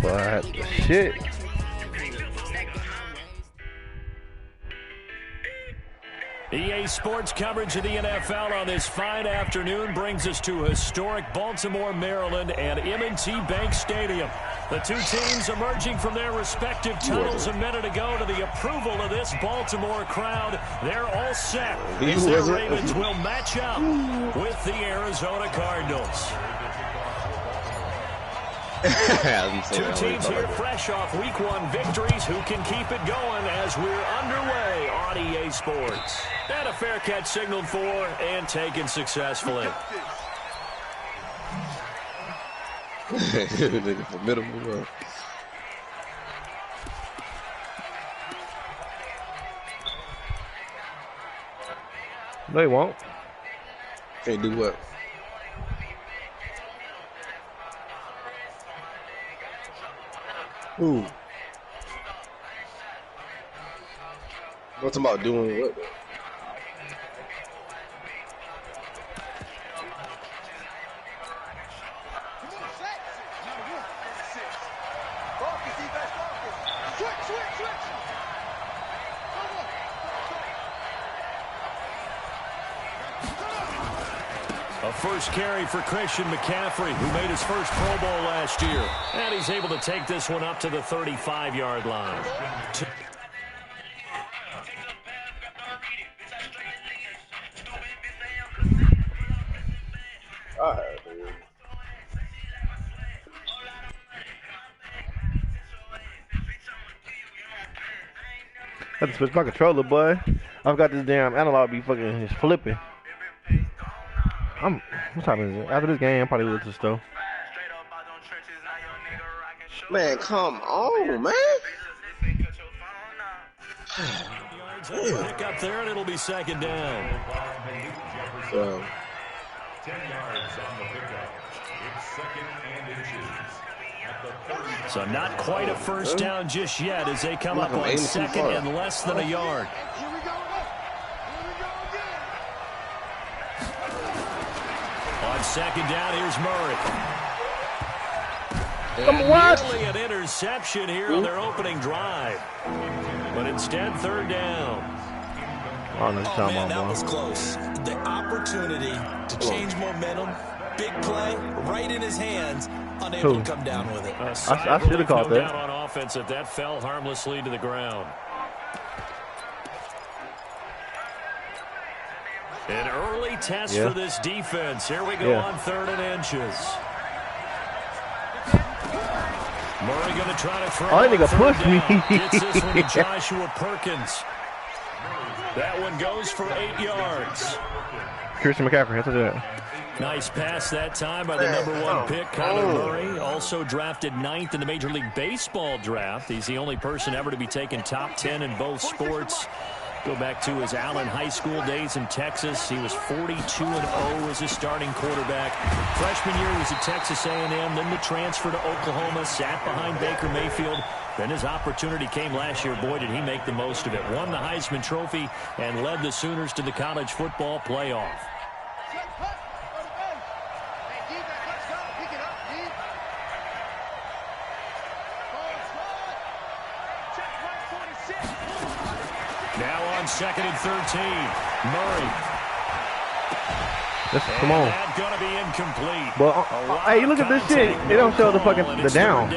But shit. EA Sports coverage of the NFL on this fine afternoon brings us to historic Baltimore, Maryland, and M&T Bank Stadium. The two teams emerging from their respective tunnels a minute ago to the approval of this Baltimore crowd. They're all set as their Ravens will match up with the Arizona Cardinals. Two teams here fresh off Week 1 victories who can keep it going as we're underway on EA Sports. And a fair catch signaled for and taken successfully. They won't. Can't do what? Ooh. What's about doing what? A first carry for Christian McCaffrey, who made his first Pro Bowl last year. And he's able to take this one up to the 35-yard line. I have to switch my controller, boy. I've got this damn analog be fucking flipping. What time is it? After this game, I'm probably going to the store. Man, come on, man. Pick up there, and it'll be second down. 10 yards on the pickup. It's second and inches. So not quite a first down just yet as they come up on second and less than a yard. On second down, here's Murray. Nearly an interception here on their opening drive. But instead, third down. Oh, man, that was close. The opportunity to change momentum, big play, right in his hands, unable to come down with it. I should have caught that. Down on offense that fell harmlessly to the ground. An early test for this defense. Here we go on 3rd and inches. Murray going to try to throw. Oh, that nigga pushed me. Gets this one to Joshua Perkins. That one goes for 8 yards. Christian McCaffrey, that's that. Nice pass that time by the #1 pick, Kyler Murray. Also drafted 9th in the Major League Baseball draft. He's the only person ever to be taken top 10 in both sports. Go back to his Allen High School days in Texas. He was 42-0 as a starting quarterback. Freshman year was at Texas A&M, then the transfer to Oklahoma, sat behind Baker Mayfield. Then his opportunity came last year. Boy, did he make the most of it. Won the Heisman Trophy and led the Sooners to the college football playoff. Now on 2nd and 13, Murray. Come on. That's going to be incomplete. Well, hey, look at this shit. They don't show the fucking down. He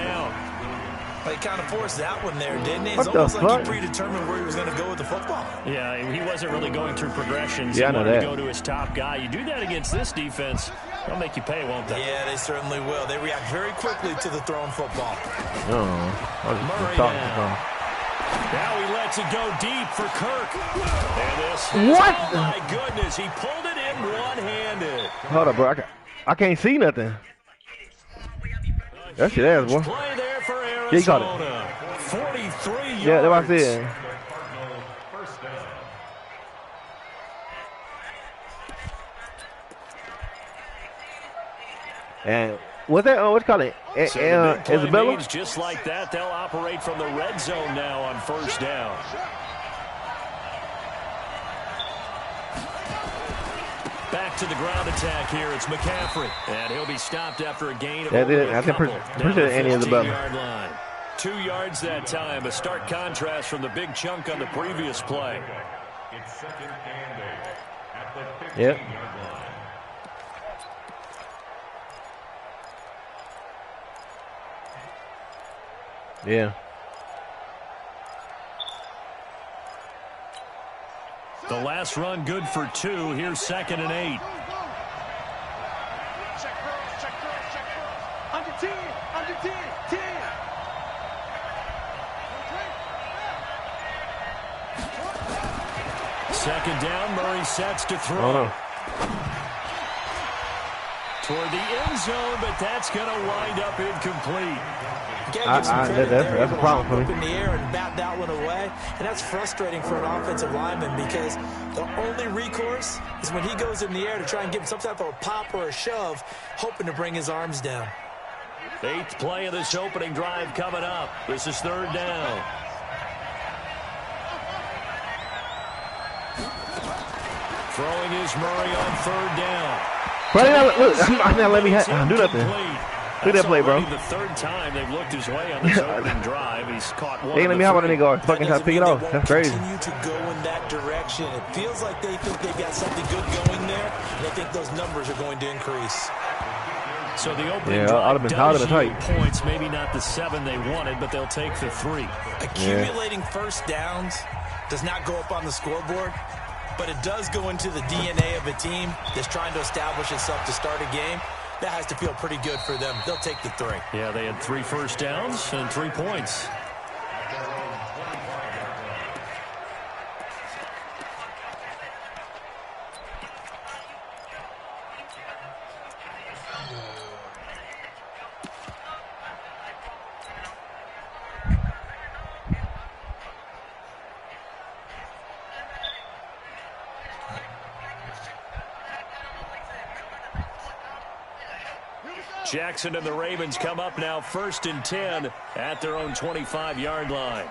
kind of forced that one there, didn't he? What It's the almost fuck? like he predetermined where he was going to go with the football. Yeah, he wasn't really going through progressions. Yeah, I he know wanted that. to go to his top guy. You do that against this defense, they'll make you pay, won't they? Yeah, they certainly will. They react very quickly to the thrown football. Murray now. Now he lets it go deep for Kirk. And this What? Oh, my goodness. He pulled it in one-handed. Hold up, bro. I can't see nothing. That shit ass, boy. Play there for Arizona. Yeah, he caught it. 43 yards. Yeah, that's what I said. And what's that? What's it called? Isabella? Just like that, they'll operate from the red zone now on 1st down. Back to the ground attack here. It's McCaffrey. And he'll be stopped after a gain of Yeah, only I a can couple. appreciate any of the better. 15-yard line. 2 yards that time. A stark contrast from the big chunk on the previous play. It's second and 8 at the 15-yard Yep. line. Yeah. The last run good for 2. Here's second and 8. Check girls, check girls, check girls. Under 10, under 10, 10. Second down. Murray sets to throw. Oh, no. Toward the end zone, but that's going to wind up incomplete. That's a problem for me. Up in the air and bat that one away, and that's frustrating for an offensive lineman because the only recourse is when he goes in the air to try and give him some type of a pop or a shove, hoping to bring his arms down. 8th play of this opening drive coming up. This is third down. Throwing is Murray on third down. Look, I'm not letting me do nothing. Look at that play, bro. The third time they've looked his way on this opening drive. He's caught one. They ain't let me hop on the nigga. Fucking try to pick it off. That's crazy. Continue to go in that direction. It feels like they think they've got something good going there, and I think those numbers are going to increase. So the opening Yeah, drive I'd have been tight. points, maybe not the 7 they wanted, but they'll take the 3. Accumulating first downs does not go up on the scoreboard, but it does go into the DNA of a team that's trying to establish itself to start a game. That has to feel pretty good for them. They'll take the 3. Yeah, they had 3 first downs and 3 points. Jackson and the Ravens come up now 1st and 10 at their own 25-yard line.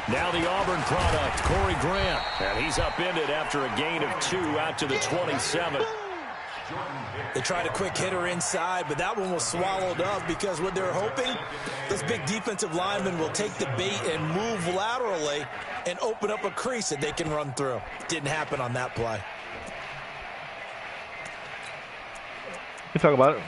Now the Auburn product, Corey Grant. And he's upended after a gain of 2 out to the 27. They tried a quick hitter inside, but that one was swallowed up because what they're hoping, this big defensive lineman will take the bait and move laterally and open up a crease that they can run through. Didn't happen on that play. You talk about it.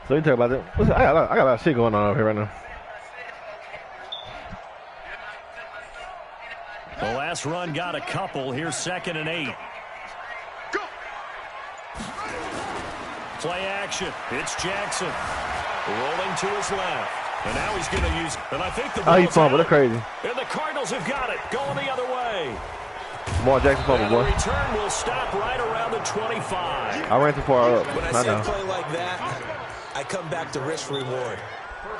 So you talk about it. Listen, I got a lot of shit going on over here right now. The last run got a couple. Here's 2nd and 8. Play action. It's Jackson. Rolling to his left. And now he's going to use, and I think the ball's he fumbled. That's crazy. And the Cardinals have got it. Going the other way. More Jackson fumble, And the boy. return will stop right around the 25. I ran too far up. When I see a play like that, I come back to risk reward.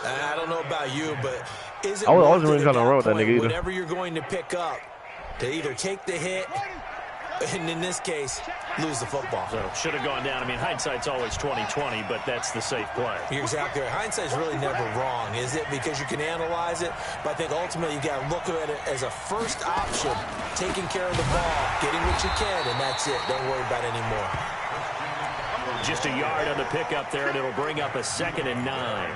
I don't know about you, but is it I wasn't worth really it trying to at run with that point, nigga either. whatever you're going to pick up, to either take the hit, and in this case, lose the football. So should have gone down. I mean, hindsight's always 20/20, but that's the safe play. You're exactly right. Hindsight's really never wrong, is it? Because you can analyze it, but I think ultimately you got to look at it as a first option, taking care of the ball, getting what you can, and that's it. Don't worry about it anymore. Just a yard on the pickup there, and it'll bring up a 2nd and 9.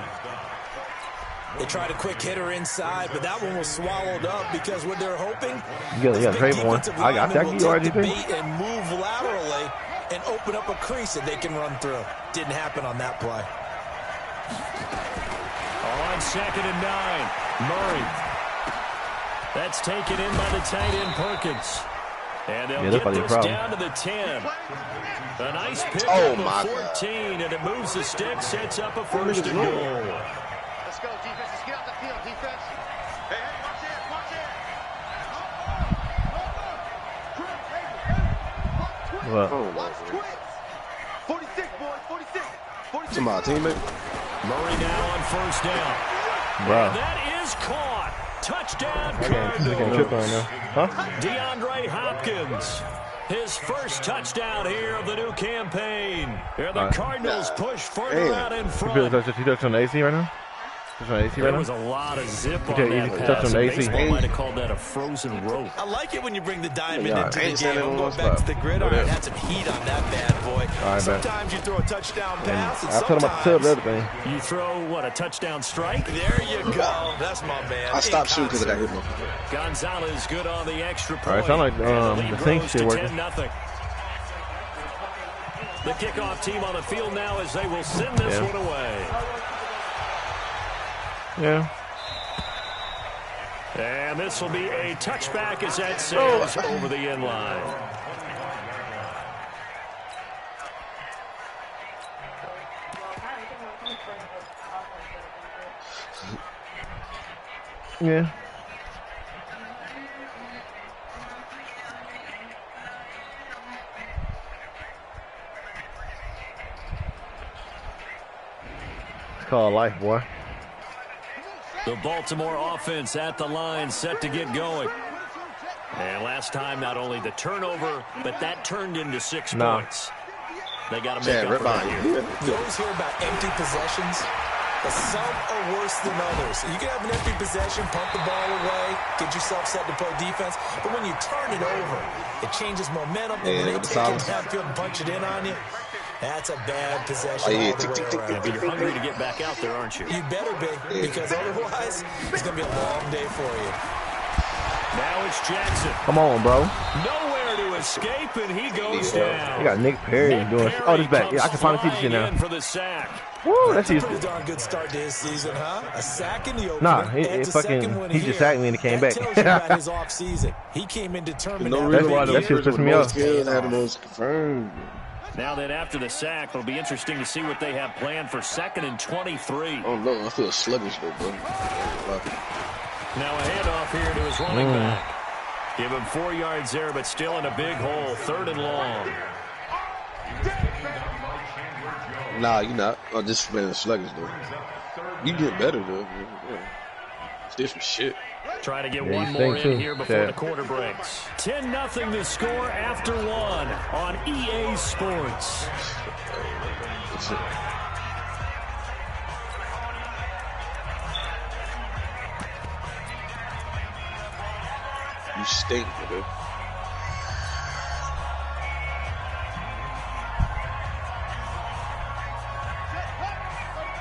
They tried a quick hitter inside, but that one was swallowed up because what they're hoping, You got trade for one. I got that. You already the bait and move laterally and open up a crease that they can run through. Didn't happen on that play. On 2nd and 9, Murray. That's taken in by the tight end Perkins. And they'll get this down to the 10. A nice pick up of 14, and it moves the stick, sets up a 1st and goal. Let's go, defense. Let's get out the field, defense. Hey, watch it, watch it. What? Watch twins. 46, boys, 46. 46. To my teammate. Murray now on 1st down. Bro. And that is caught. Touchdown, I can't trip Cardinals. right now. Huh? DeAndre Hopkins. His first touchdown here of the new campaign. And the Cardinals push further out in front. He touched on the AC right now? There was a lot of zip on that pass. Baseball might have called that a frozen rope. I like it when you bring the diamond into the game. I'm going back to the gridiron. Had some heat on that bad boy. Right, sometimes you throw a touchdown pass, and I told him about the everything. You throw, what, a touchdown strike? There you go. That's my man. I stopped shooting because I got hit my Gonzalez good on the extra point. All right, sound like the thing shit working. 10-0. The kickoff team on the field now as they will send this one away. Yeah. And this will be a touchback as that sails over the end line. Yeah. It's called life, boy. The Baltimore offense at the line, set to get going. And last time, not only the turnover, but that turned into 6 points. They got to make up for that here. You always hear about empty possessions, but some are worse than others. You can have an empty possession, pump the ball away, get yourself set to play defense, but when you turn it over, it changes momentum, and when they take it downfield and punch it in on you, that's a bad possession all the way around. But you're hungry to get back out there, aren't you? You better be, because otherwise, it's going to be a long day for you. Now it's Jackson. Come on, bro. Nowhere to escape, and he goes down. You got Nick Perry doing. Oh, this back. Yeah, I can finally see this shit now. For the sack. Woo, that's a pretty darn good start to his season, huh? A sack in the opener. Nah, he just sacked me and he came back. Tells you about his off season. He came in determined. No reason why that shit pissed me off. Had the most confirmed. Now that after the sack, it'll be interesting to see what they have planned for 2nd and 23. Oh no, I feel sluggish though, bro. Now a handoff here to his running back. Give him 4 yards there, but still in a big hole. 3rd and long. Nah, you're not. I'm just feeling sluggish though. You get better though. Still some shit. Try to get one more in here before the quarter breaks. 10-0 the score after 1 on EA Sports. You stink, nigga.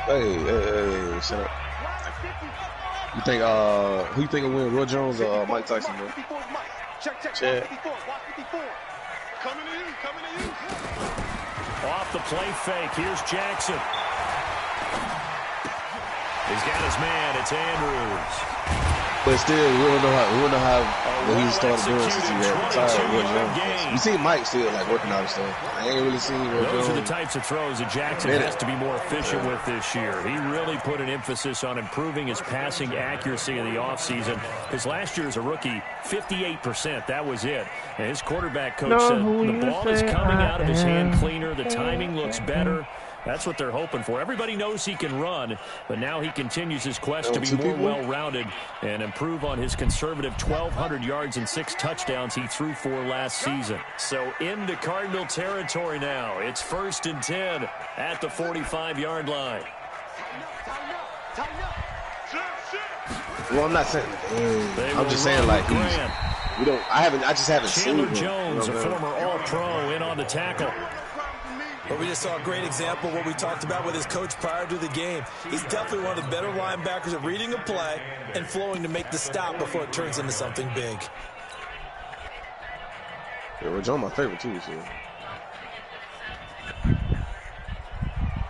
Hey, shut up. You think who you think will win, Roy Jones or Mike Tyson, bro? Check. Coming to you. Off the play fake, here's Jackson. He's got his man, it's Andrews. But still, we don't know how what he started doing since he had retired. Roy Jones. You see Mike still like working out and stuff. I ain't really seen Roy Jones. Those are the types of throws that Jackson has to be more efficient with this year. He really put an emphasis on improving his passing accuracy in the offseason. Because last year as a rookie, 58%, that was it. And his quarterback coach said the ball is coming out of his hand cleaner. The timing looks better. That's what they're hoping for. Everybody knows he can run, but now he continues his quest to be more well-rounded and improve on his conservative 1,200 yards and 6 touchdowns he threw for last season. So into Cardinal territory now. It's 1st and 10 at the 45-yard line. Well, I'm not saying. I'm just saying like we don't. I just haven't seen him. Jones, a former All-Pro, in on the tackle. But we just saw a great example of what we talked about with his coach prior to the game. He's definitely one of the better linebackers at reading a play and flowing to make the stop before it turns into something big. Yeah, Roy Jones my favorite too. So.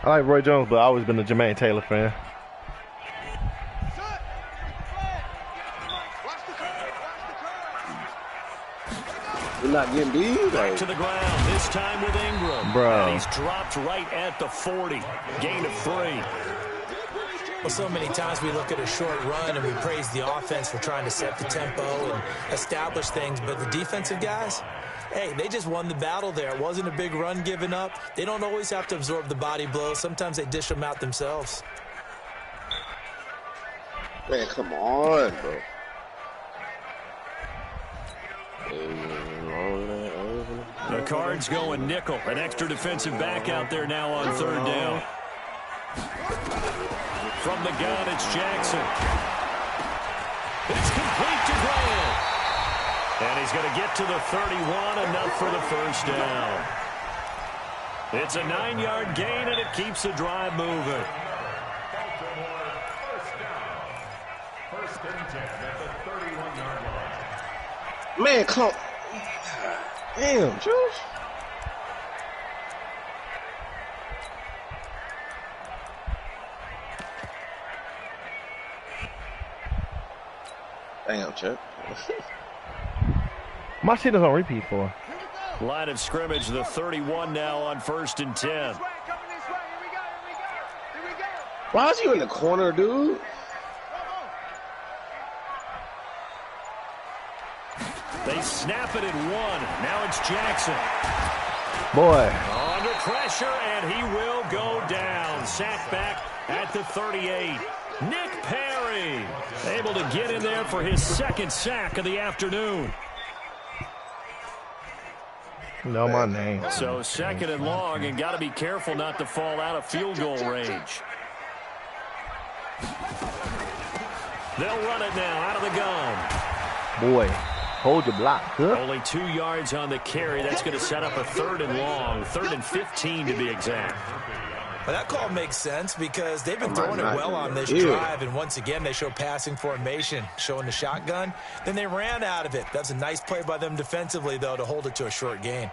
I like Roy Jones, but I've always been a Jermaine Taylor fan. We're not getting beat. Back to the ground, this time with Ingram. Bro. And he's dropped right at the 40. Gain of 3. Well, so many times we look at a short run and we praise the offense for trying to set the tempo and establish things, but the defensive guys, hey, they just won the battle there. It wasn't a big run given up. They don't always have to absorb the body blows. Sometimes they dish them out themselves. Man, come on, bro. The Cards going nickel. An extra defensive back out there now on 3rd down. From the gun, it's Jackson. It's complete to Graham. And he's going to get to the 31, enough for the 1st down. It's a 9-yard gain, and it keeps the drive moving. First and 10 at the 31-yard line. Man, come on. Damn, Josh. Damn, Chuck. My shit is on repeat for. Line of scrimmage, the 31 now on 1st and 10. Why is you in the corner, dude? They snap it at 1. Now it's Jackson. Boy. Under pressure, and he will go down. Sacked back at the 38. Nick Perry able to get in there for his 2nd sack of the afternoon. Know my name. So 2nd and long, and got to be careful not to fall out of field goal range. They'll run it now out of the gun. Boy, hold your block. Huh? Only 2 yards on the carry. That's going to set up a 3rd and long. 3rd and 15 to be exact. Well, that call makes sense because they've been throwing it well on this drive, and once again they show passing formation, showing the shotgun. Then they ran out of it. That's a nice play by them defensively, though, to hold it to a short gain.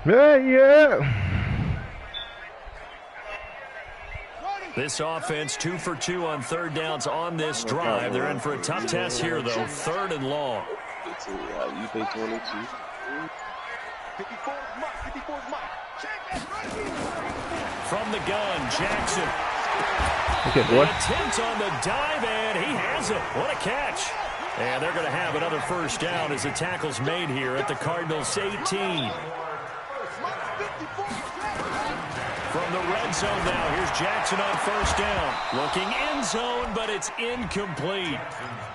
Yeah. This offense 2 for 2 on 3rd downs on this drive. They're in for a tough test here, though. 3rd and long. You pay 22. 54 Mike. From the gun, Jackson. Okay, boy. The attempt on the dive, and he has it. What a catch. And they're going to have another 1st down as the tackle's made here at the Cardinals' 18. From the red zone now, here's Jackson on 1st down. Looking end zone, but it's incomplete.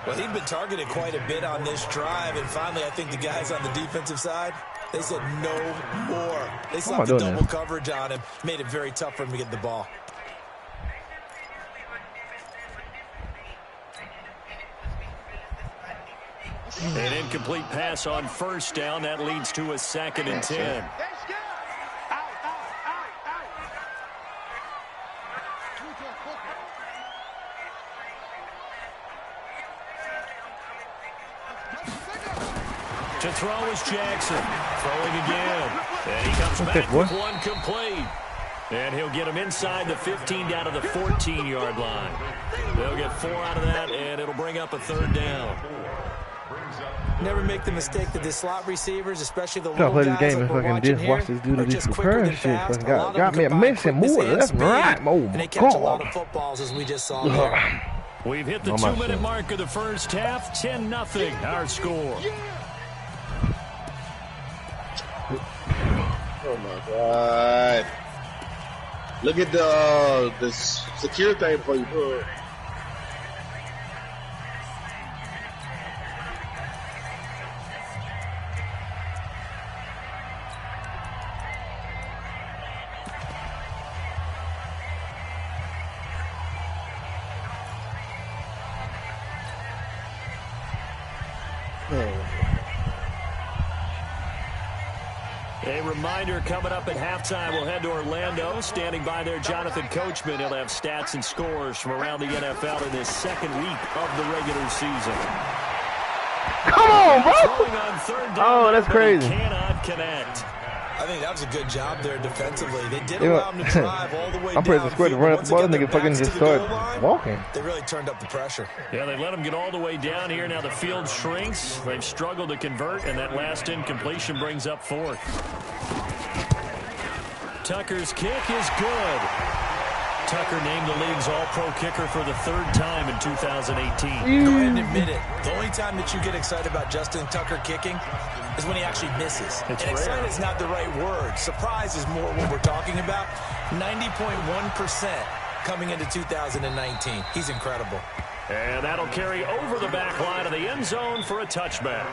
Well, he'd been targeted quite a bit on this drive, and finally I think the guys on the defensive side, they said no more. They slapped the double coverage on him, made it very tough for him to get the ball. An incomplete pass on 1st down. That leads to a 2nd and 10. To throw is Jackson. Throwing again. And he comes back with one complete. And he'll get him inside the 15 down to the 14-yard line. They'll get 4 out of that, and it'll bring up a 3rd down. Never make the mistake that the slot receivers, especially the little play guys this game and fucking just watch this dude do preparing shit. Fucking got me missing more. That's right. Oh and they catch a lot of footballs, as we just saw there. We've hit the 2-minute mark of the 1st half. 10-0 our score. Oh my God! Look at the secure thing for you, bro. A reminder coming up at halftime. We'll head to Orlando. Standing by there, Jonathan Coachman. He'll have stats and scores from around the NFL in this 2nd week of the regular season. Come on, bro! Throwing on 3rd down. Oh, that's crazy. He cannot connect. I think that was a good job there defensively. They did allow him to drive all the way I'm pressing square to run up the ball. Nigga fucking just started walking. They really turned up the pressure. Yeah, they let him get all the way down here. Now the field shrinks. They've struggled to convert, and that last incompletion brings up 4th. Tucker's kick is good. Tucker named the league's all-pro kicker for the 3rd time in 2018. Go ahead and admit it. The only time that you get excited about Justin Tucker kicking is when he actually misses. And excited is not the right word. Surprise is more what we're talking about. 90.1% coming into 2019. He's incredible. And that'll carry over the back line of the end zone for a touchback.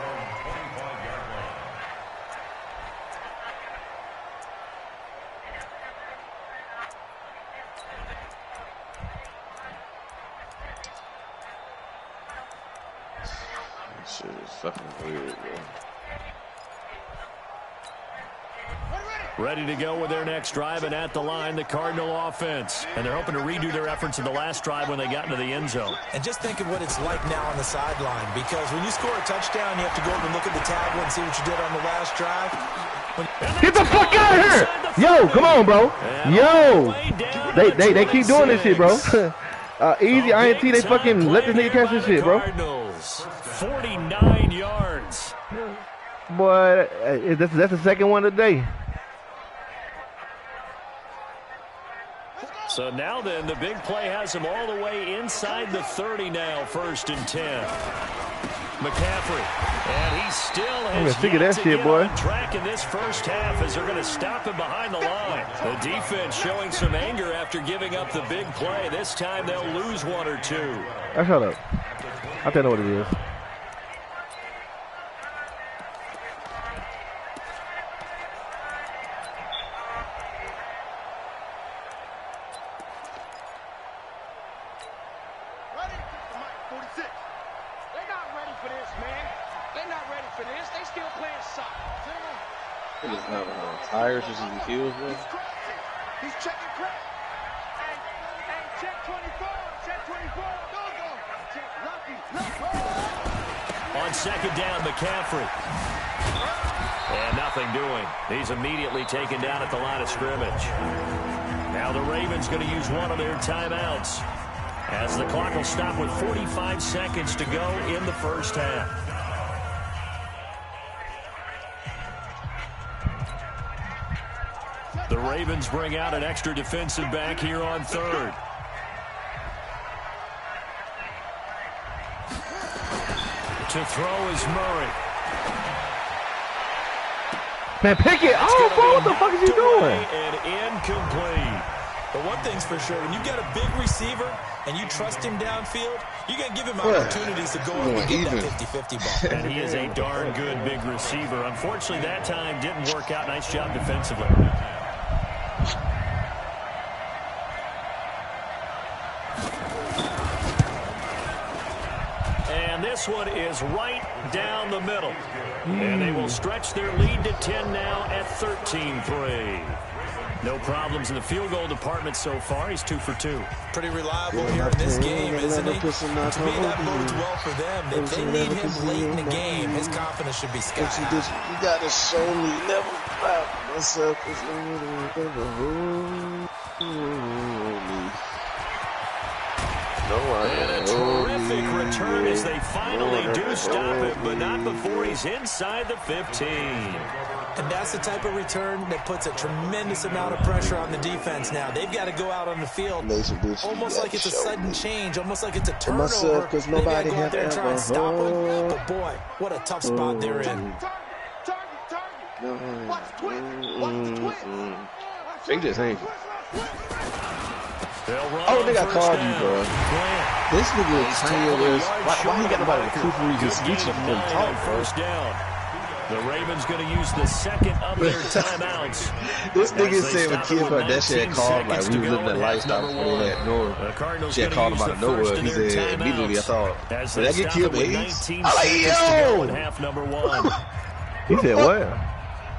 Shit is fucking weird, bro. Ready to go with their next drive, and at the line, the Cardinal offense. And they're hoping to redo their efforts in the last drive when they got into the end zone. And just think of what it's like now on the sideline, because when you score a touchdown, you have to go over and look at the tablet and see what you did on the last drive. Get the fuck out of here! Yo, come on, bro. Yo. They keep doing this shit, bro. Easy INT, they fucking let this nigga catch this shit, bro. 49 yards. Boy, that's the second one today. So now then, the big play has him all the way inside the 30 now, 1st and 10. McCaffrey, and he still has yet to get on track in this first half as they're going to stop him behind the line. The defense showing some anger after giving up the big play. This time they'll lose 1 or 2. Shut up. I think I know what it is. Tires just in the field, bro. He's checking crack. Hey, check 24. Check 24. Lucky. On 2nd down, McCaffrey. And nothing doing. He's immediately taken down at the line of scrimmage. Now the Ravens going to use one of their timeouts as the clock will stop with 45 seconds to go in the first half. The Ravens bring out an extra defensive back here on 3rd. To throw is Murray. Man, pick it. Oh, bro, what the fuck is he doing? And incomplete. But one thing's for sure, when you got a big receiver and you trust him downfield, you got to give him opportunities to go up and get that 50-50 ball. And he is a darn good big receiver. Unfortunately, that time didn't work out. Nice job defensively. And this one is right down the middle. And they will stretch their lead to 10 now at 13-3. No problems in the field goal department so far. He's 2 for 2. Pretty reliable here in this game, isn't he? To me, that bodes well for them. If they need him late in the game, his confidence should be sky high. You got to show me never stop myself. And a terrific return as they finally do stop him, but not before he's inside the 15. And that's the type of return that puts a tremendous amount of pressure on the defense now. They've got to go out on the field almost like it's a sudden change, almost like it's a turnover. They've got to go out there and try and stop him. But boy, what a tough spot they're in. They just ain't. Oh, they got called you, bro. This nigga is tiny. Why he got nobody to proof read his speeches before he talk, first down. The Ravens going to use the second of their timeouts. This nigga said when Kim Kardashian called, like, we was living that lifestyle before they had no. She had called him out of nowhere. He said, immediately, I thought, did I get killed with AIDS? I'm like, yo! He said, what?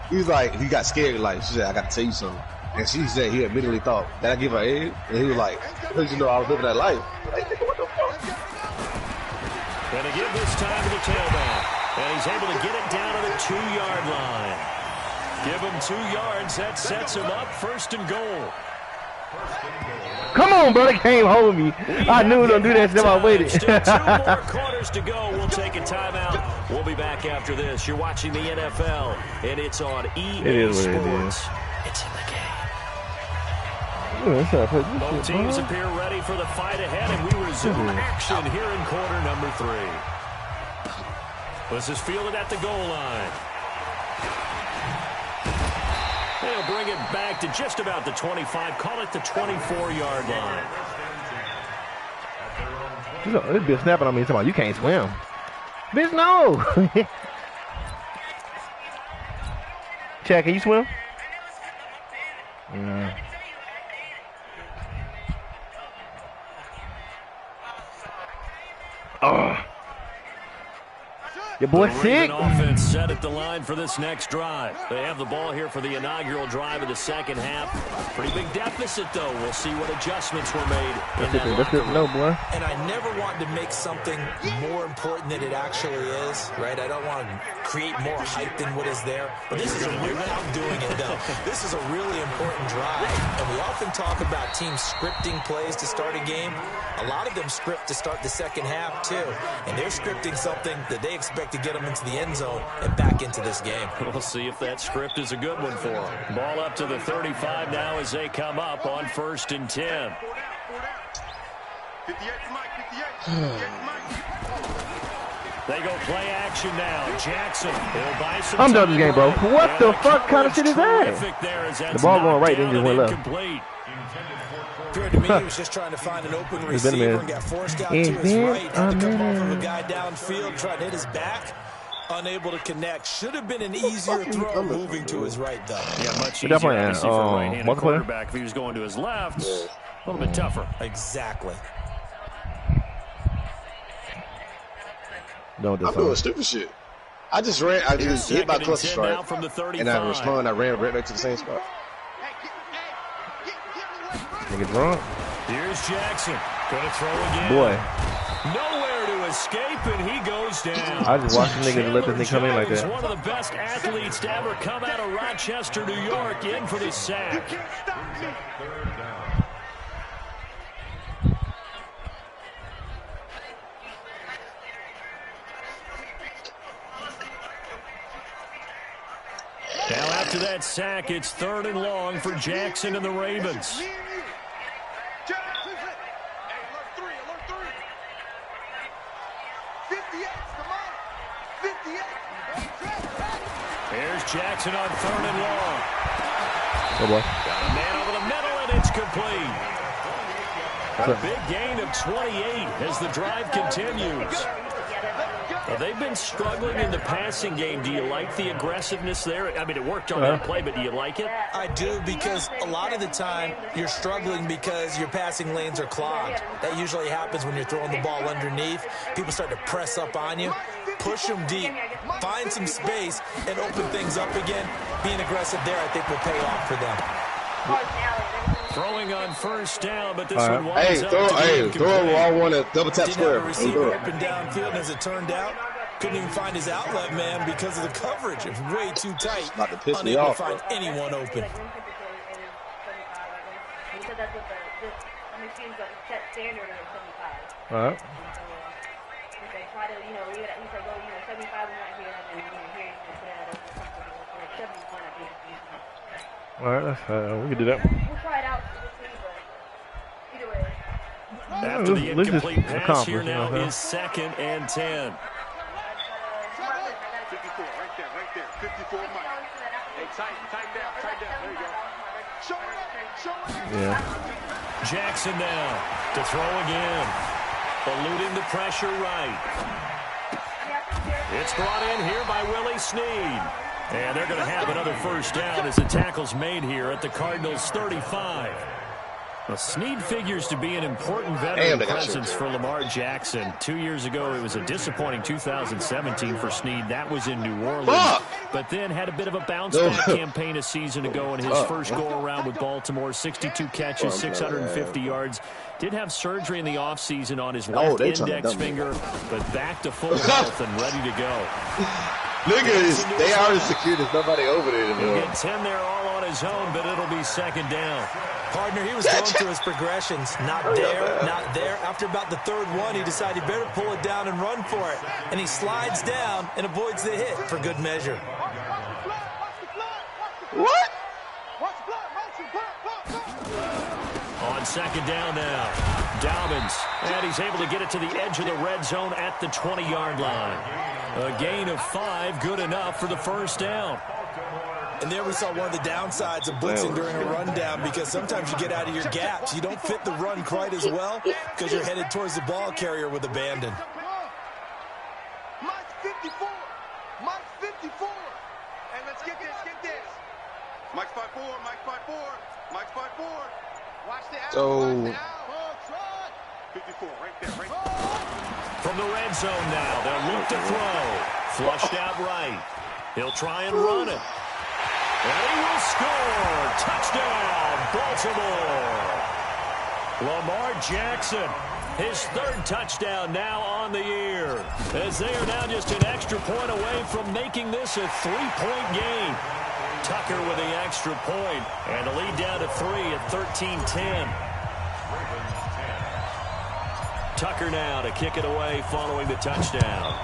He was like, he got scared, like, she said, I got to tell you something. And she said, he immediately thought, did I give her AIDS? And he was like, because you know I was living that life. Like, what the fuck? Going to give this time to the tailback. And he's able to get it down to the 2-yard line. Give him 2 yards. That sets him up 1st and goal. Come on, bro. They can't hold me. I knew it would do that. So I waited. Still 2 more quarters to go. We'll take a timeout. We'll be back after this. You're watching the NFL, and it's on EA Sports. It's in the game. Both teams appear ready for the fight ahead, and we resume action here in quarter number 3. This is fielded at the goal line. They'll bring it back to just about the 25, call it the 24-yard line. This bitch snapping on me talking about you can't swim. Bitch, no. Chad, can you swim? Your boy sick. Offense set at the line for this next drive. They have the ball here for the inaugural drive of the second half. Pretty big deficit, though. We'll see what adjustments were made. That's good to know, boy. And I never want to make something more important than it actually is, right? I don't want to create more hype than what is there. But this is I'm doing it, though. This is a really important drive. And we often talk about teams scripting plays to start a game. A lot of them script to start the second half, too. And they're scripting something that they expect to get them into the end zone and back into this game. We'll see if that script is a good one for them. Ball up to the 35 now as they come up on 1st and 10. They go play action now. Jackson. I'm done this game, bro. What the fuck kind of shit is that? The ball going right, then just went left. Appeared to me he was just trying to find an open receiver and got forced out to his right. Had to come off of a guy downfield, trying to hit his back. Unable to connect. Should have been an easier throw moving to his right, though. Yeah, much easier for a right-handed quarterback. If he was going to his left, a little bit tougher. Exactly. I'm doing stupid shit. I just hit my clutch strike, and I respond. I ran right back to the same spot. Nigga drunk. Here's Jackson. Gonna throw again. Boy. Nowhere to escape, and he goes down. I just watched the niggas let this nigga come in like that. One of the best athletes to ever come out of Rochester, New York, in for the sack. Now after that sack, it's 3rd and long for Jackson and the Ravens. Here's Jackson on 3rd and long. Oh boy. Got a man over the middle, and it's complete. A big gain of 28 as the drive continues. Well, they've been struggling in the passing game. Do you like the aggressiveness there? I mean, it worked on that play, but do you like it? I do, because a lot of the time you're struggling because your passing lanes are clogged. That usually happens when you're throwing the ball underneath. People start to press up on you. Push them deep. Find some space and open things up again. Being aggressive there, I think, will pay off for them. Throwing on 1st down, but this one winds up throw all one at double tap square. Didn't have a receiver open downfield, and as it turned out, couldn't even find his outlet man because of the coverage. It was way too tight. About to piss me Unable off, to find anyone open. All right. All right, we can do that. We'll try it out. Either way. After the incomplete pass here now is 2nd and 10. 54, right there. 54, Mike. Hey, tight down. There you go. Show it. Yeah. Jackson now to throw again. Eluding the pressure right. It's brought in here by Willie Snead. And they're going to have another 1st down as the tackle's made here at the Cardinals' 35. Well, Snead figures to be an important veteran presence for Lamar Jackson. 2 years ago, it was a disappointing 2017 for Snead. That was in New Orleans. But then had a bit of a bounce-back campaign a season ago in his first go-around with Baltimore. 62 catches, 650 yards. Did have surgery in the offseason on his left index finger, but back to full health and ready to go. Niggas, they are as secure as nobody over there. He'll get 10 there all on his own, but it'll be 2nd down. Partner, he was going through his progressions. Not there, not there. After about the 3rd one, he decided he better pull it down and run for it. And he slides down and avoids the hit for good measure. What? On second down now, Dobbins, and he's able to get it to the edge of the red zone at the 20-yard line. A gain of 5, good enough for the first down. And there we saw one of the downsides of blitzing during a rundown, because sometimes you get out of your gaps. You don't fit the run quite as well because you're headed towards the ball carrier with abandon. Mike 54. Mike 54. And let's get this. Mike's 5-4. Mike's 5-4. Mike's 5-4. Watch the out. So 54 right there. From the red zone now, they'll look to throw. Flushed out right. He'll try and run it. And he will score. Touchdown, Baltimore. Lamar Jackson, his 3rd touchdown now on the year, as they are now just an extra point away from making this a 3-point game. Tucker with the extra point, and the lead down to 3 at 13-10. Tucker now to kick it away following the touchdown.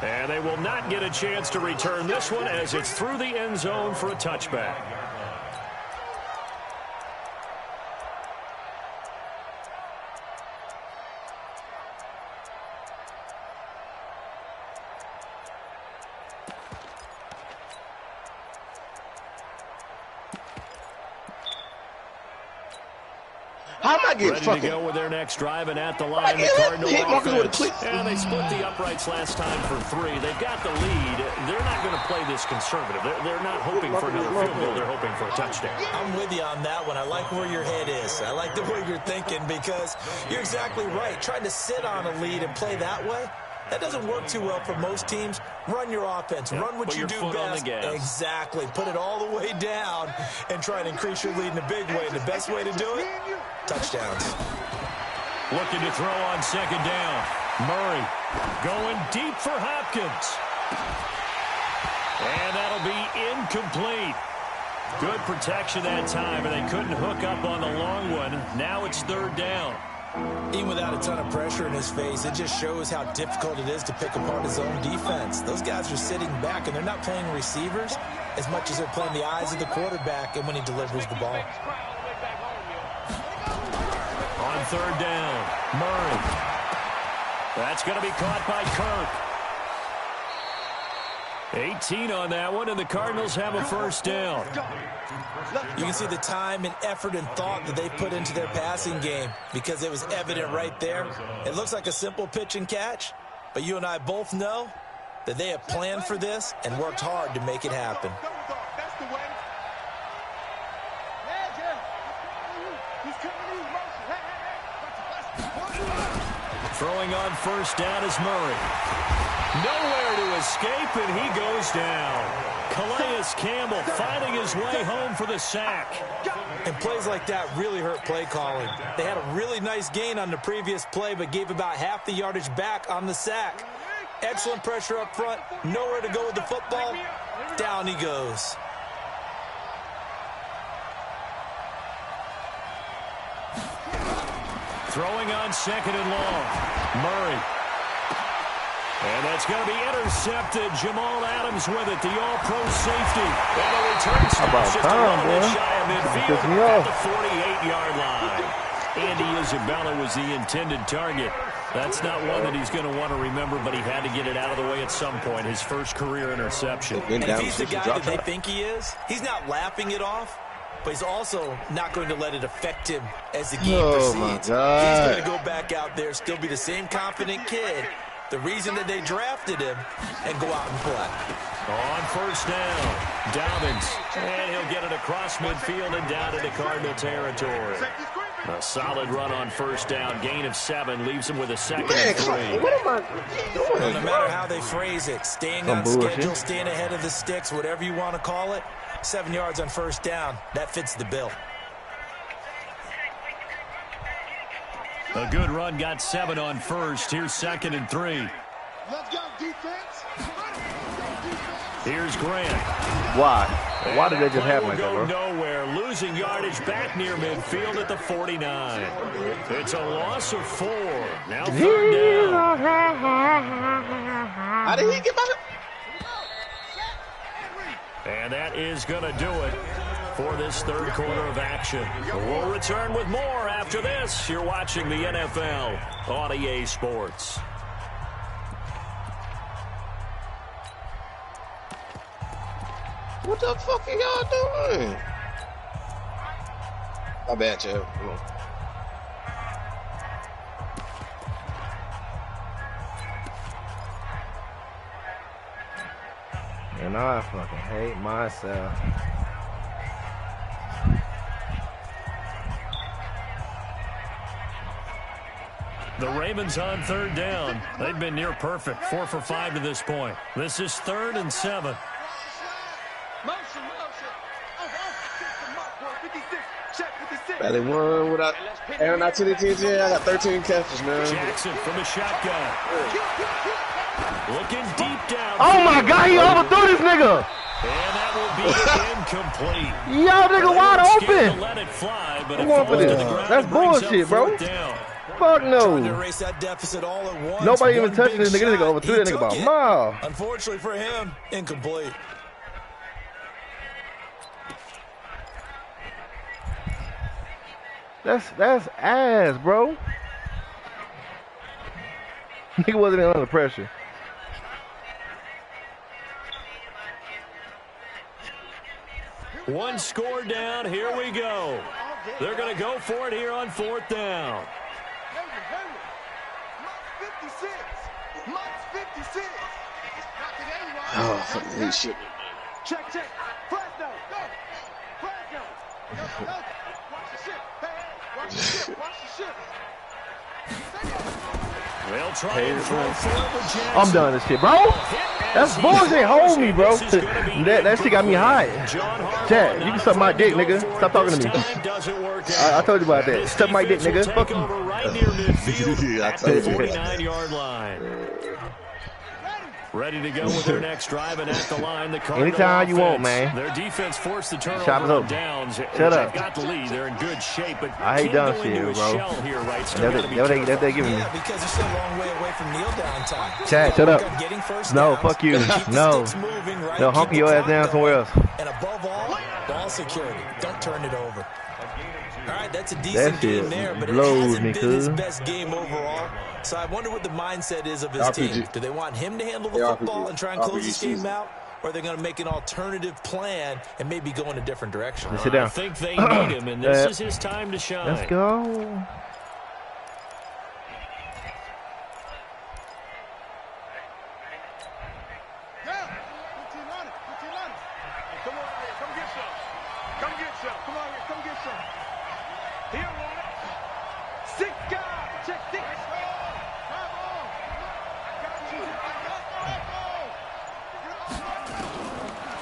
And they will not get a chance to return this one, as it's through the end zone for a touchback. How am I getting Ready fucking... to go with their next drive, and at the line, the Cardinal offense. And they split the uprights last time for 3. They've got the lead. They're not going to play this conservative. They're not hoping for another field goal. They're hoping for a touchdown. I'm with you on that one. I like where your head is. I like the way you're thinking, because you're exactly right. Trying to sit on a lead and play that way, that doesn't work too well for most teams. Run your offense. Run what you do best. Exactly. Put it all the way down and try and increase your lead in a big way. And the best way to do it, touchdowns. Looking to throw on second down. Murray going deep for Hopkins. And that'll be incomplete. Good protection that time, and they couldn't hook up on the long one. Now it's 3rd down. Even without a ton of pressure in his face, it just shows how difficult it is to pick apart his own defense. Those guys are sitting back, and they're not playing receivers as much as they're playing the eyes of the quarterback and when he delivers the ball. On 3rd down, Murray. That's going to be caught by Kirk. 18 on that one, and the Cardinals have a first down. You can see the time and effort and thought that they put into their passing game, because it was evident right there. It looks like a simple pitch and catch, but you and I both know that they have planned for this and worked hard to make it happen. Throwing on first down is Murray. Nowhere to escape, and he goes down. Calais Campbell finding his way home for the sack. And plays like that really hurt play calling. They had a really nice gain on the previous play, but gave about half the yardage back on the sack. Excellent pressure up front. Nowhere to go with the football. Down he goes. Throwing on second and long. Murray. And that's going to be intercepted. Jamal Adams with it, the all-pro safety. And a return stop just a little bit shy of midfield at the 48-yard line. Andy Isabella was the intended target. That's not one that he's going to want to remember, but he had to get it out of the way at some point. His first career interception. And if he's the guy that they think he is, he's not laughing it off, but he's also not going to let it affect him as the game proceeds. He's going to go back out there, still be the same confident kid, the reason that they drafted him, and go out and play. On first down, Dobbins, and he'll get it across midfield and down into Cardinal territory. A solid run on first down, gain of 7, leaves him with a second and 3. What am I doing? No matter how they phrase it, staying on schedule, staying ahead of the sticks, whatever you want to call it, 7 yards on first down, that fits the bill. A good run, got 7 on first. Here's second and 3. Let's go, defense. Here's Grant. Why? Why did they just happen like that, bro? bro? Nowhere. Losing yardage back near midfield at the 49. It's a loss of 4. Now 3rd down. How did he get by the... And And that is going to do it for this third quarter of action. We'll return with more after this. You're watching the NFL on EA Sports. What the fuck are y'all doing? My bad, Chad. Come on. And I fucking hate myself. The Ravens on third down. They've been near perfect. 4 for 5 to this point. This is 3rd and 7. They won without Aaron out to the TJ. I got 13 catches, man. Jackson from the shotgun. Looking deep down. Oh my God, he overthrew this nigga. And that will be incomplete. Yo, nigga, wide open. Let it fly, but I'm going for this. That's bullshit, bro. Fuck no. Nobody even touching this nigga. This nigga overthrew that nigga about a mile. Unfortunately for him, incomplete. That's ass, bro. He wasn't even under pressure. One score down. Here we go. They're going to go for it here on 4th down. Oh, fucking shit. Check. Fresno. Go. Fresno. Watch the ship. Hey. Watch the ship. They'll try and throw forward with Jackson. I'm done with this shit, bro. That's bullshit. Hold me, bro. That shit got me high. Chad, you can suck my dick, nigga. Stop talking to me. I told you about that. Suck my dick, nigga. Fuck you. Right near midfield at the 49-yard line. Ready to go with their next drive, and at the line, the Cardinal anytime you want, offense. man. Their defense forced the turnover Shop is on over. downs. Shut up. They've got the lead. They're in good shape, but I hate can't done go shit, into a bro. shell here, right? That they giving me. Yeah, because you're still a long way away from kneel down time. Chad, shut up. No, Downs, fuck you. No. Moving, right? No, honk your ass down somewhere else. And above all, ball security. Don't turn it over. All right, that's a decent game there, but it hasn't been his best game overall. So I wonder what the mindset is of his team. Do they want him to handle the football and try and close this game out? Or are they going to make an alternative plan and maybe go in a different direction? Sit down. I think they need him, and this is his time to shine. Let's go.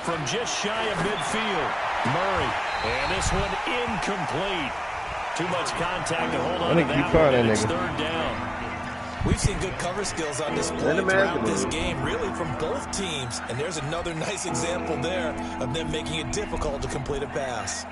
From just shy of midfield, Murray. And this one incomplete. Too much contact to hold on to that one, and it's 3rd down. We've seen good cover skills on display throughout this game, really from both teams. And there's another nice example there of them making it difficult to complete a pass.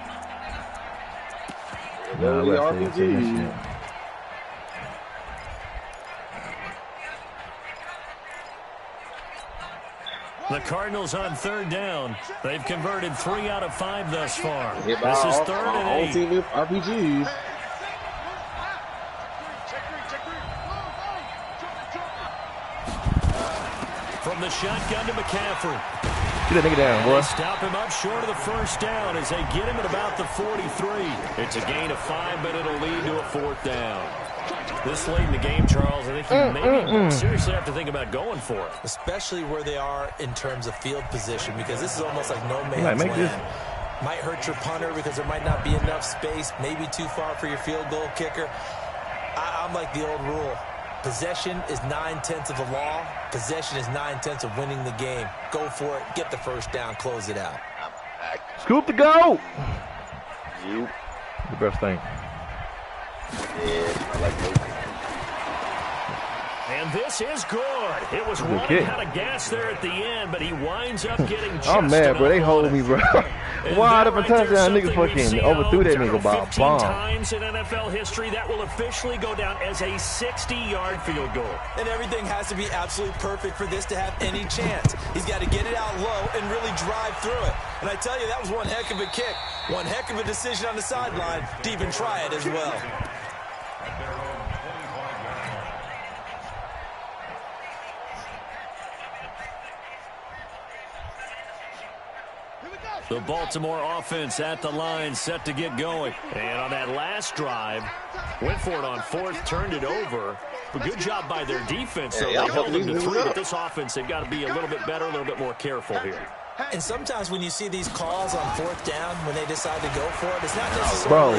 The Cardinals on 3rd down. They've converted 3 out of 5 thus far. This is 3rd and 8. RPGs. From the shotgun to McCaffrey. Get that nigga down, boy. They stop him up short of the 1st down as they get him at about the 43. It's a gain of 5, but it'll lead to a 4th down. This late in the game, Charles, I think you maybe seriously have to think about going for it. Especially where they are in terms of field position, because this is almost like no man's land. Might hurt your punter because there might not be enough space, maybe too far for your field goal kicker. I'm like the old rule. Possession is 9/10 of the law. Possession is 9/10 of winning the game. Go for it. Get the 1st down. Close it out. Scoop the goal. The best thing. Yeah, I like that. And this is good. It was running out of gas there at the end, but he winds up getting just I'm mad, bro. They hold me, bro. Wide open touchdown, nigga fucking overthrew that nigga by a 15 bomb. times in NFL history, that will officially go down as a 60-yard field goal. And everything has to be absolutely perfect for this to have any chance. He's got to get it out low and really drive through it. And I tell you, that was one heck of a kick. One heck of a decision on the sideline to even try it as well. The Baltimore offense at the line, set to get going. And on that last drive, went for it on fourth, turned it over. But good job by their defense. So they held them to 3, but this offense, they've got to be a little bit better, a little bit more careful here. And sometimes when you see these calls on fourth down, when they decide to go for it, it's not necessarily...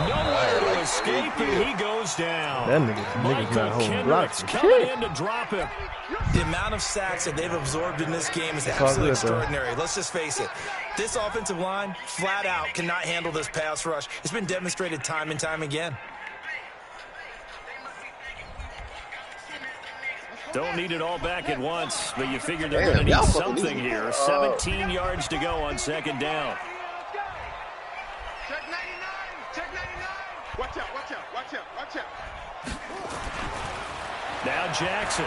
Nowhere to escape, and he goes down. That nigga's not holding blocks. Coming in to drop him. The amount of sacks that they've absorbed in this game is absolutely extraordinary. Let's just face it. This offensive line, flat out, cannot handle this pass rush. It's been demonstrated time and time again. Don't need it all back at once, but you figure they're going to need something here. 17 yards to go on second down. Check 99. Check 99. Watch out, watch out, watch out, watch out. Now Jackson.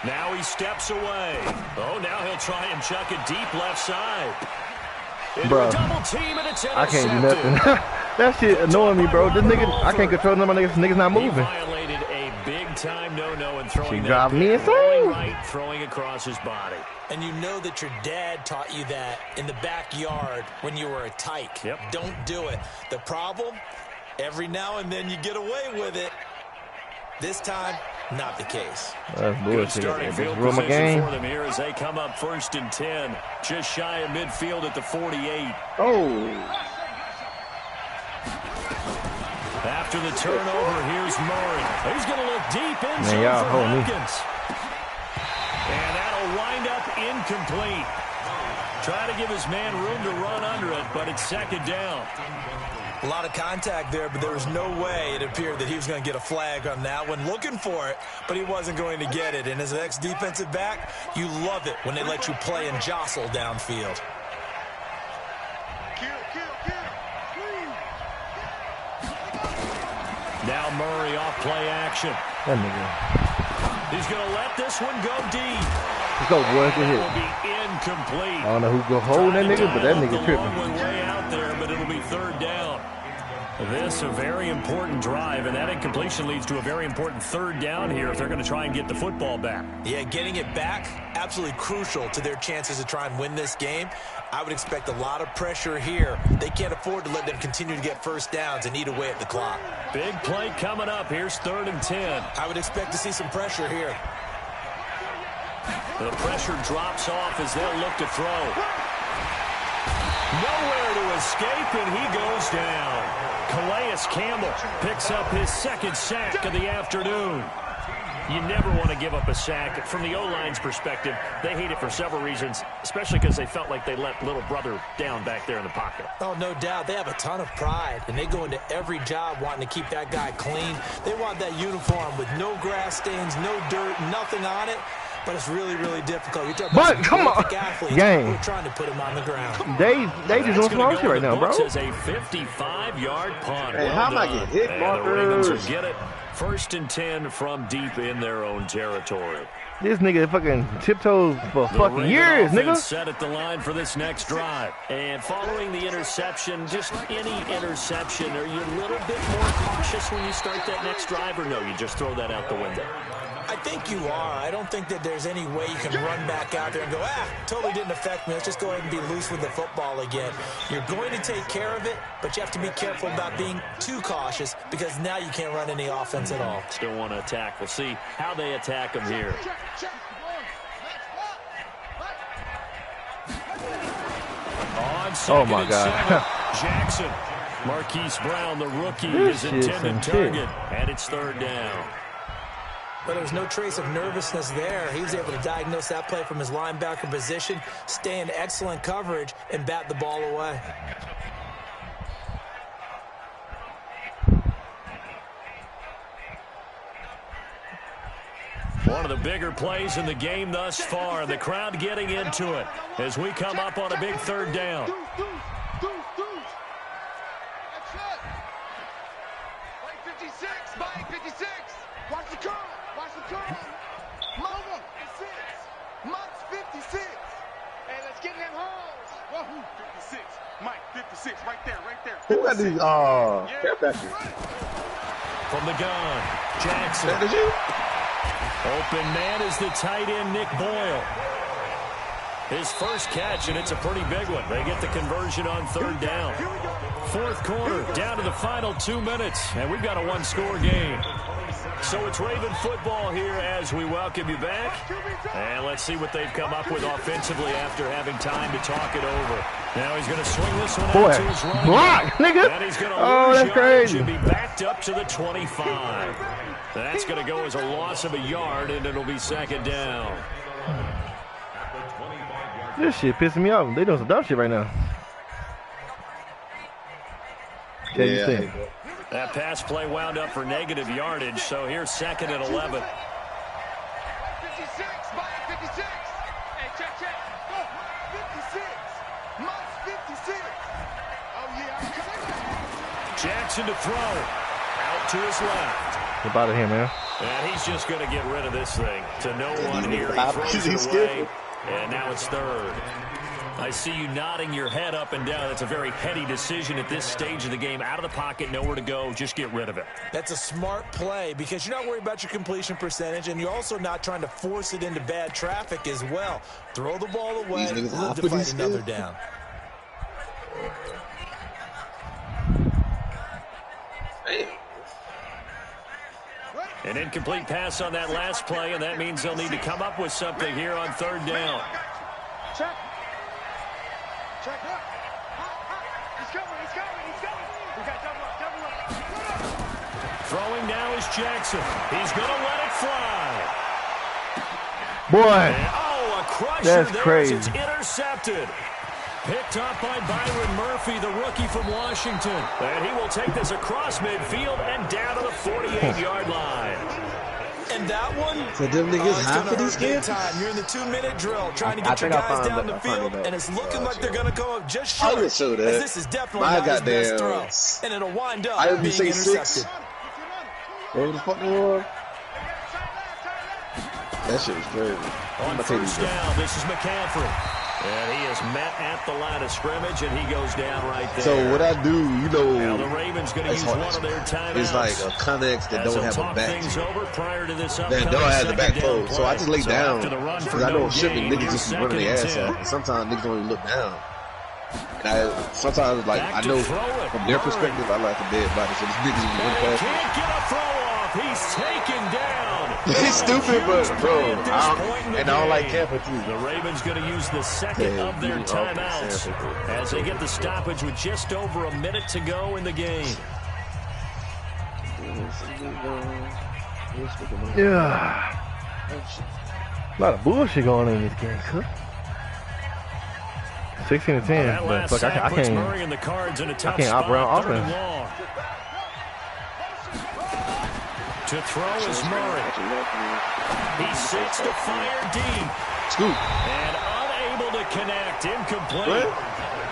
Now he steps away. Oh, now he'll try and chuck it deep left side. Bro, double team and it's I can't do nothing. That shit annoying me, bro. This nigga, I can't control none of my niggas. Niggas not moving. He violated a big-time no-no and throwing that drive me insane. Right, throwing across his body. And you know that your dad taught you that in the backyard when you were a tyke. Yep. Don't do it. The problem, every now and then you get away with it. This time, not the case. That's Good bullshit. starting field position for them here as they come up 1st and 10. Just shy of midfield at the 48. Oh. After the turnover, here's Murray. He's going to look deep in Man, y'all for hold me. Hopkins. And that'll wind up incomplete. Try to give his man room to run under it, but it's second down. A lot of contact there, but there was no way it appeared that he was going to get a flag on that one. Looking for it, but he wasn't going to get it. And as an ex-defensive back, you love it when they let you play and jostle downfield. Now Murray off play action. That nigga. He's going to let this one go deep. Let's go, boy. Get hit. Will be incomplete. I don't know who go hold that nigga, but that nigga tripping. Long way out there, but it'll be third down. This a very important drive, and that incompletion leads to a very important third down here if they're going to try and get the football back. Yeah, getting it back, absolutely crucial to their chances to try and win this game. I would expect a lot of pressure here. They can't afford to let them continue to get first downs and eat away at the clock. Big play coming up. Here's 3rd and 10. I would expect to see some pressure here. The pressure drops off as they'll look to throw. Nowhere to escape, and he goes down. Calais Campbell picks up his 2nd sack of the afternoon. You never want to give up a sack. From the O-line's perspective, they hate it for several reasons, especially because they felt like they let little brother down back there in the pocket. Oh, no doubt. They have a ton of pride, and they go into every job wanting to keep that guy clean. They want that uniform with no grass stains, no dirt, nothing on it. But it's really, really difficult. But come on, gang. We're trying to put him on the ground. They just doing small shit right now, bro. As a 55-yard punt. Hey, how am I getting hit, Marcus? The Ravens will get it. 1st and 10 from deep in their own territory. This nigga fucking tiptoes for fucking years, nigga. Set at the line for this next drive. And following the interception, just any interception, are you a little bit more cautious when you start that next drive, or no, you just throw that out the window? I think you are. I don't think that there's any way you can run back out there and go, totally didn't affect me. Let's just go ahead and be loose with the football again. You're going to take care of it, but you have to be careful about being too cautious because now you can't run any offense at all. Still want to attack. We'll see how they attack them here. On second my God. Jackson. Marquise Brown, the rookie, his intended target, and it's 3rd down. But there was no trace of nervousness there. He was able to diagnose that play from his linebacker position, stay in excellent coverage, and bat the ball away. One of the bigger plays in the game thus far. The crowd getting into it as we come up on a big third down. Mike 56. Watch the curl. Watch the curl. Mike 56. Mike's 56. Hey, let's get in them holes. Whoa, 56. Mike 56. Right there, right there. Who got these? Care package. From the gun, Jackson. That is you? Open man is the tight end, Nick Boyle. His first catch, and it's a pretty big one. They get the conversion on third down. Fourth quarter, down to the final 2 minutes, and we've got a one-score game. So it's Raven football here as we welcome you back. And let's see what they've come up with offensively after having time to talk it over. Now he's going to swing this one out to his running block, nigga. And he's going to that's crazy. Be backed up to the 25. That's going to go as a loss of a yard, and it'll be second down. This shit pissing me off. They doing some dumb shit right now. Yeah. That pass play wound up for negative yardage, so here's second and 11. 56, Mike 56. Hey, check. Oh, 56. Mike's 56. Oh, yeah, I'm coming. Jackson to throw. Out to his left. Get out of here, man. And he's just going to get rid of this thing. To no one here. He throws it away. And now it's third. I see you nodding your head up and down. That's a very heady decision at this stage of the game. Out of the pocket, nowhere to go. Just get rid of it. That's a smart play because you're not worried about your completion percentage, and you're also not trying to force it into bad traffic as well. Throw the ball away, live to fight another down. An incomplete pass on that last play, and that means they'll need to come up with something here on third down. Check up. He's coming. We got double up. Throwing now is Jackson. He's going to let it fly. Boy. And, a crusher. That's there crazy. It's intercepted. Picked up by Byron Murphy, the rookie from Washington. And he will take this across midfield and down to the 48-yard line. And that one, So them niggas half of these kids? You're in the 2-minute drill trying to get your guys down the field, and it's looking like they're going to come up just short. As this is definitely not his best throw. And it'll wind up being intercepted. What the fuck was? That shit was crazy. On first down, this is McCaffrey. And he is met at the line of scrimmage, and he goes down right there. So what I do, now the Ravens going to use one of their timeouts. It's like a Connex that don't have a back. Over prior to this That don't have the back fold. So I just lay down because I know shipping niggas just running their ass off. And sometimes niggas don't even look down. And sometimes like I know from their perspective, I like the dead body. So this niggas just run past me. Can't get a throw off. He's taken down. He's stupid, but bro, I don't like Tampa too. The Ravens going to use the second of their timeouts as they get the stoppage with just over a minute to go in the game. Yeah. A lot of bullshit going on in this game, huh? 16-10, but fuck, I can't operate on offense. To throw is Murray. He sits to fire deep. Scoop. And unable to connect. Incomplete.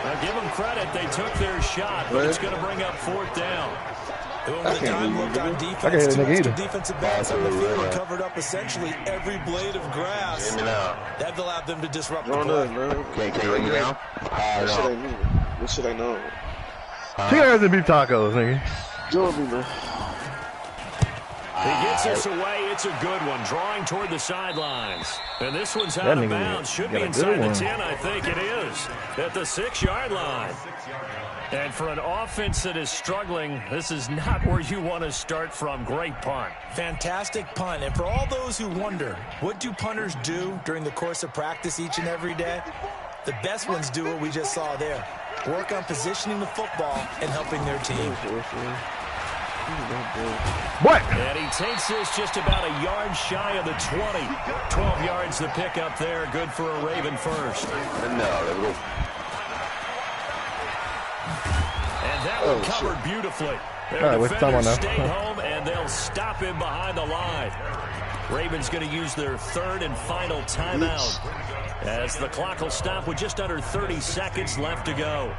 Now give them credit. They took their shot, but it's going to bring up fourth down. Over the time looked on defense, two defensive backs on the field and covered up essentially every blade of grass. That allowed them to disrupt the play. Can you hear me now? What should I know? Chicken wings and beef tacos, nigga. Join me, man. He gets this away. It's a good one. Drawing toward the sidelines. And this one's out of bounds. Should be inside the 10, I think it is. At the 6-yard line. And for an offense that is struggling, this is not where you want to start from. Great punt. Fantastic punt. And for all those who wonder, what do punters do during the course of practice each and every day? The best ones do what we just saw there. Work on positioning the football and helping their team. What? And he takes this just about a yard shy of the 20. 12 yards to pick up there. Good for a Raven first. And that one covered beautifully. All right, what's the time on now? Stayed home, and and they'll stop him behind the line. Ravens going to use their third and final timeout as the clock will stop with just under 30 seconds left to go.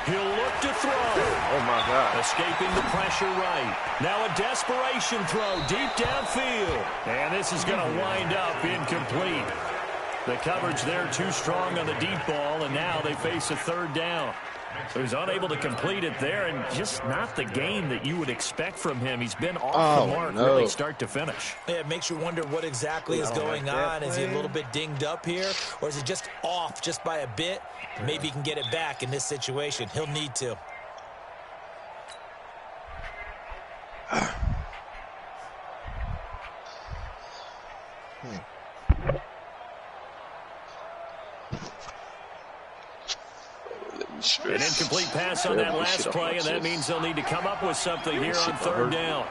He'll look to throw. Oh, my God. Escaping the pressure right. Now a desperation throw deep downfield. And this is going to wind up incomplete. The coverage there too strong on the deep ball, and now they face a third down. So he's unable to complete it there, and just not the game that you would expect from him. He's been off the mark really start to finish. Yeah, it makes you wonder what exactly is going on. Is he a little bit dinged up here, or is it just off just by a bit? Maybe he can get it back in this situation. He'll need to. An incomplete pass on that last play, and that means they'll need to come up with something here on third down.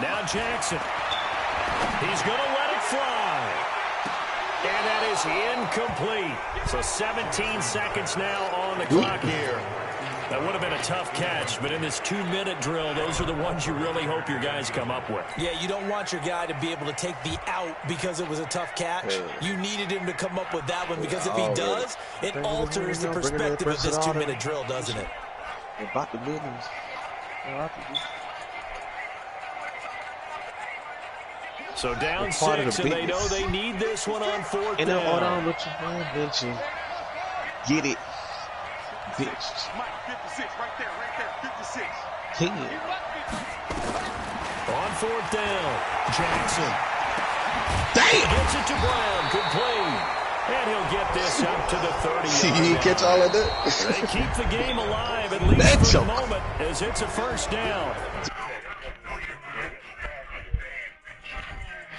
Now Jackson. He's going to let it fly. And that is incomplete. So 17 seconds now on the clock here. That would have been a tough catch, but in this 2-minute drill, those are the ones you really hope your guys come up with. Yeah, you don't want your guy to be able to take the out because it was a tough catch. You needed him to come up with that one, because if he does, it alters the perspective of this 2-minute drill, doesn't it? About the business. So down 6, and they know they need this one on fourth down. Get it. Bitch. Mike, 56, right there, 56. 10. On fourth down, Jackson. Damn! Gets it to Brown, complete. And he'll get this up to the 30. You didn't catch all of that? They keep the game alive, at least for the moment, as it's a first down.